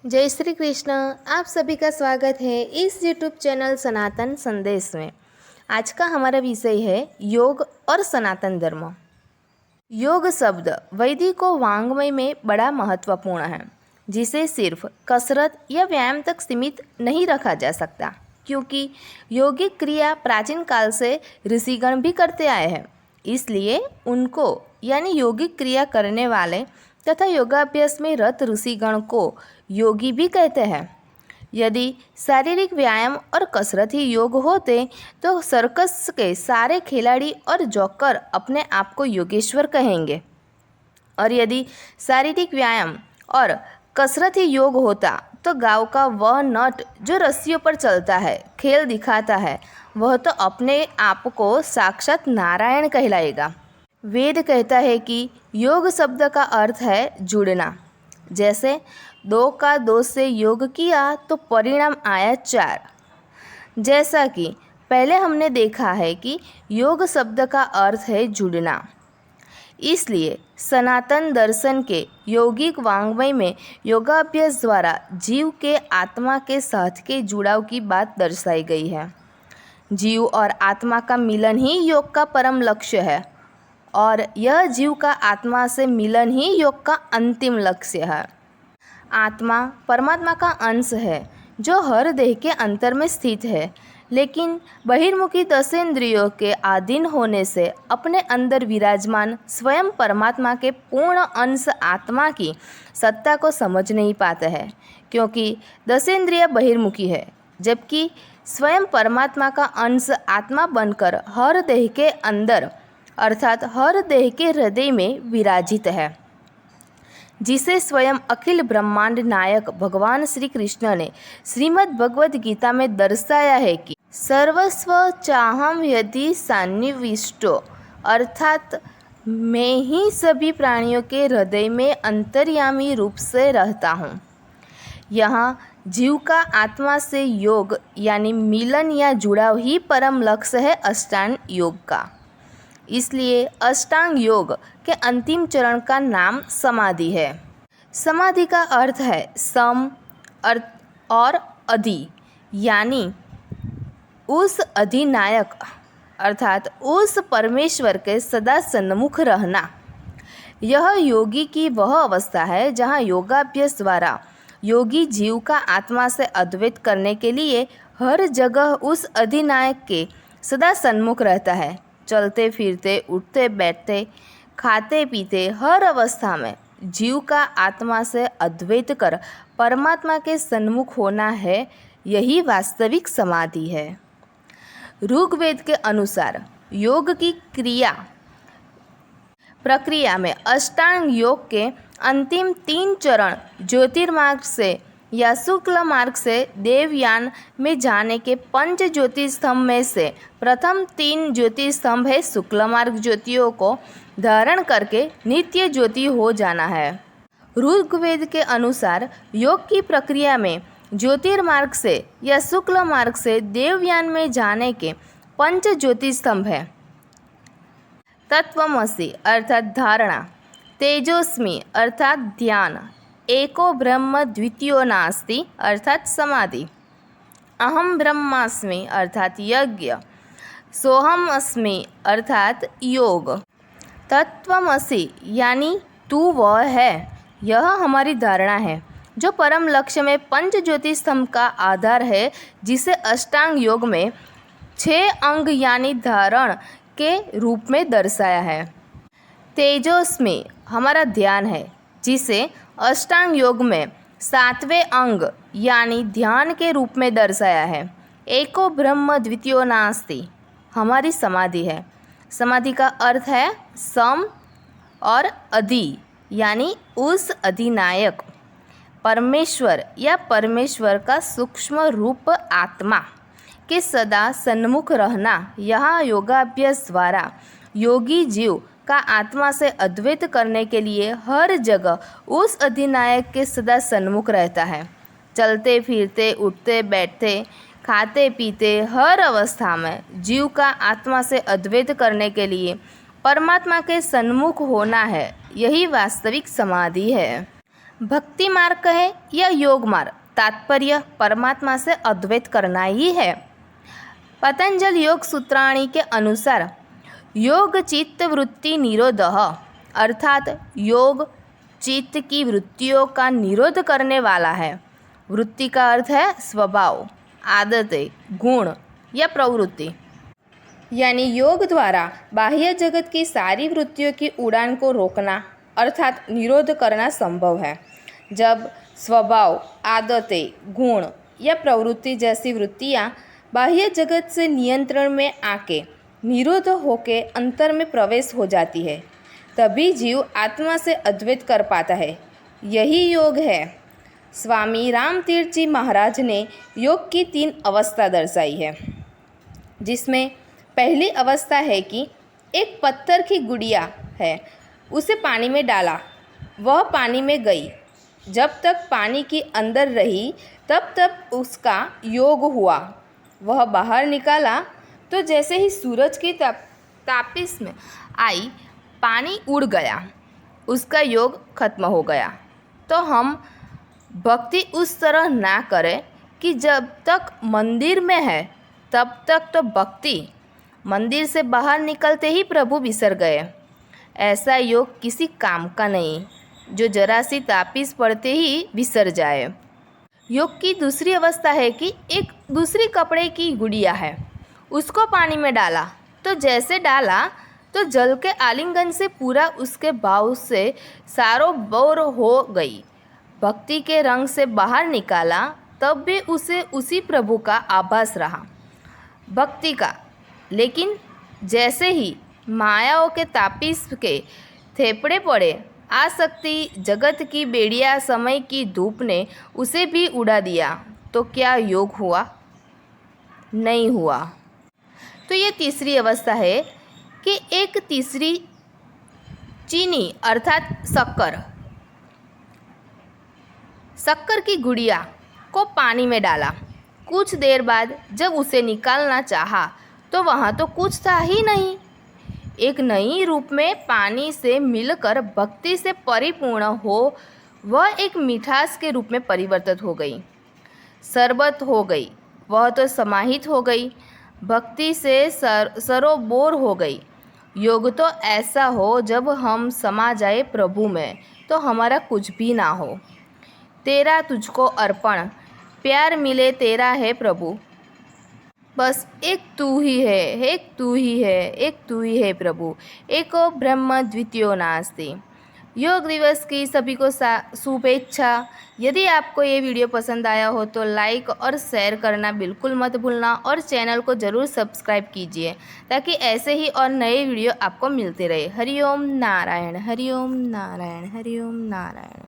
जय श्री कृष्ण। आप सभी का स्वागत है इस YouTube चैनल सनातन संदेश में। आज का हमारा विषय है योग और सनातन धर्म। योग शब्द वैदिक वाङ्मय में बड़ा महत्वपूर्ण है, जिसे सिर्फ कसरत या व्यायाम तक सीमित नहीं रखा जा सकता, क्योंकि यौगिक क्रिया प्राचीन काल से ऋषिगण भी करते आए हैं। इसलिए उनको यानी यौगिक क्रिया करने वाले तथा योगाभ्यास में रत ऋषिगण को योगी भी कहते हैं। यदि शारीरिक व्यायाम और कसरत ही योग होते तो सर्कस के सारे खिलाड़ी और जॉकर अपने आप को योगेश्वर कहेंगे, और यदि शारीरिक व्यायाम और कसरत ही योग होता तो गांव का वह नट जो रस्सियों पर चलता है, खेल दिखाता है, वह तो अपने आप को साक्षात नारायण कहलाएगा। वेद कहता है कि योग शब्द का अर्थ है जुड़ना। जैसे 2 का 2 से योग किया तो परिणाम आया 4। जैसा कि पहले हमने देखा है कि योग शब्द का अर्थ है जुड़ना, इसलिए सनातन दर्शन के यौगिक वाङ्मय में योगाभ्यास द्वारा जीव के आत्मा के साथ के जुड़ाव की बात दर्शाई गई है। जीव और आत्मा का मिलन ही योग का परम लक्ष्य है, और यह जीव का आत्मा से मिलन ही योग का अंतिम लक्ष्य है। आत्मा परमात्मा का अंश है जो हर देह के अंतर में स्थित है, लेकिन बहिर्मुखी दशेंद्रियों के अधीन होने से अपने अंदर विराजमान स्वयं परमात्मा के पूर्ण अंश आत्मा की सत्ता को समझ नहीं पाते हैं, क्योंकि दशेंद्रिय बहिर्मुखी है, जबकि स्वयं परमात्मा का अंश आत्मा बनकर हर देह के अंदर अर्थात हर देह के हृदय में विराजित है, जिसे स्वयं अखिल ब्रह्मांड नायक भगवान श्री कृष्ण ने श्रीमद् भगवद गीता में दर्शाया है कि सर्वस्व चाहम यदि सन्निविष्टो, अर्थात मैं ही सभी प्राणियों के हृदय में अंतर्यामी रूप से रहता हूँ। यहाँ जीव का आत्मा से योग यानी मिलन या जुड़ाव ही परम लक्ष्य है अष्टांग योग का। इसलिए अष्टांग योग के अंतिम चरण का नाम समाधि है। समाधि का अर्थ है सम और अधि, यानी उस अधिनायक अर्थात उस परमेश्वर के सदा सन्मुख रहना। यह योगी की वह अवस्था है जहाँ योगाभ्यास द्वारा योगी जीव का आत्मा से अद्वैत करने के लिए हर जगह उस अधिनायक के सदा सन्मुख रहता है। चलते फिरते, उठते बैठते, खाते पीते, हर अवस्था में जीव का आत्मा से अद्वैत कर परमात्मा के सन्मुख होना है, यही वास्तविक समाधि है। ऋग्वेद के अनुसार योग की प्रक्रिया में अष्टांग योग के अंतिम 3 चरण ज्योतिर्मार्ग से या शुक्ल मार्ग से देवयान में जाने के 5 ज्योतिस्तंभ में से प्रथम 3 ज्योतिस्तंभ है शुक्ल मार्ग ज्योतियों को धारण करके नित्य ज्योति हो जाना है। ऋग्वेद के अनुसार योग की प्रक्रिया में ज्योतिर्मार्ग से या शुक्ल मार्ग से देवयान में जाने के 5 ज्योतिस्तंभ है। तत्वमसि अर्थात धारणा, तेजोस्मि अर्थात ध्यान, एको ब्रह्म द्वितीयो नास्ति अर्थात समाधि, अहम ब्रह्मास्मि अर्थात यज्ञ, सोहम अस्मि अर्थात योग। तत्वमसि यानी तू वह है, यह हमारी धारणा है जो परम लक्ष्य में 5 ज्योतिस्तंभ का आधार है, जिसे अष्टांग योग में 6 अंग यानी धारण के रूप में दर्शाया है। तेजोस्मि हमारा ध्यान है, जिसे अष्टांग योग में 7वें अंग यानी ध्यान के रूप में दर्शाया है। एको ब्रह्म द्वितीयो नास्ति हमारी समाधि है। समाधि का अर्थ है सम और अधि, यानी उस अधिनायक परमेश्वर या परमेश्वर का सूक्ष्म रूप आत्मा के सदा सन्मुख रहना। यहाँ योगाभ्यास द्वारा योगी जीव का आत्मा से अद्वैत करने के लिए हर जगह उस अधिनायक के सदा सन्मुख रहता है। चलते फिरते, उठते बैठते, खाते पीते, हर अवस्था में जीव का आत्मा से अद्वैत करने के लिए परमात्मा के सन्मुख होना है, यही वास्तविक समाधि है। भक्ति मार्ग कहे या योग मार्ग, तात्पर्य परमात्मा से अद्वैत करना ही है। पतंजल योग सूत्राणी के अनुसार योग चित्त वृत्ति निरोधः, अर्थात योग चित्त की वृत्तियों का निरोध करने वाला है। वृत्ति का अर्थ है स्वभाव, आदतें, गुण या प्रवृत्ति। यानी योग द्वारा बाह्य जगत की सारी वृत्तियों की उड़ान को रोकना अर्थात निरोध करना संभव है। जब स्वभाव, आदतें, गुण या प्रवृत्ति जैसी वृत्तियाँ बाह्य जगत से नियंत्रण में आके निरोध होके अंतर में प्रवेश हो जाती है, तभी जीव आत्मा से अद्वैत कर पाता है। यही योग है। स्वामी रामतीर्थ जी महाराज ने योग की 3 अवस्था दर्शाई है, जिसमें पहली अवस्था है कि एक पत्थर की गुड़िया है, उसे पानी में डाला, वह पानी में गई। जब तक पानी के अंदर रही तब तक उसका योग हुआ। वह बाहर निकाला तो जैसे ही सूरज की तापिश में आई, पानी उड़ गया, उसका योग खत्म हो गया। तो हम भक्ति उस तरह ना करें कि जब तक मंदिर में है तब तक तो भक्ति, मंदिर से बाहर निकलते ही प्रभु बिसर गए। ऐसा योग किसी काम का नहीं, जो जरा सी तापिश पड़ते ही बिसर जाए। योग की दूसरी अवस्था है कि एक दूसरी कपड़े की गुड़िया है, उसको पानी में डाला, तो जैसे डाला तो जल के आलिंगन से पूरा उसके भाव से सारो बोर हो गई। भक्ति के रंग से बाहर निकाला तब भी उसे उसी प्रभु का आभास रहा, भक्ति का। लेकिन जैसे ही मायाओं के तापिश के थेपड़े पड़े, आसक्ति, जगत की बेड़िया, समय की धूप ने उसे भी उड़ा दिया, तो क्या योग हुआ? नहीं हुआ। तो ये तीसरी अवस्था है कि एक तीसरी चीनी अर्थात शक्कर की गुड़िया को पानी में डाला। कुछ देर बाद जब उसे निकालना चाहा तो वहाँ तो कुछ था ही नहीं। एक नई रूप में पानी से मिलकर भक्ति से परिपूर्ण हो वह एक मिठास के रूप में परिवर्तित हो गई, शरबत हो गई, वह तो समाहित हो गई, भक्ति से सरोबोर हो गई। योग तो ऐसा हो जब हम समा जाए प्रभु में, तो हमारा कुछ भी ना हो। तेरा तुझको अर्पण, प्यार मिले तेरा है प्रभु। बस एक तू ही है, एक तू ही है, एक तू ही है प्रभु, एको ब्रह्म द्वितीयो नास्ति। योग दिवस की सभी को शुभेच्छा। यदि आपको ये वीडियो पसंद आया हो तो लाइक और शेयर करना बिल्कुल मत भूलना और चैनल को ज़रूर सब्सक्राइब कीजिए, ताकि ऐसे ही और नए वीडियो आपको मिलते रहे। हरिओम नारायण, हरिओम नारायण, हरिओम नारायण।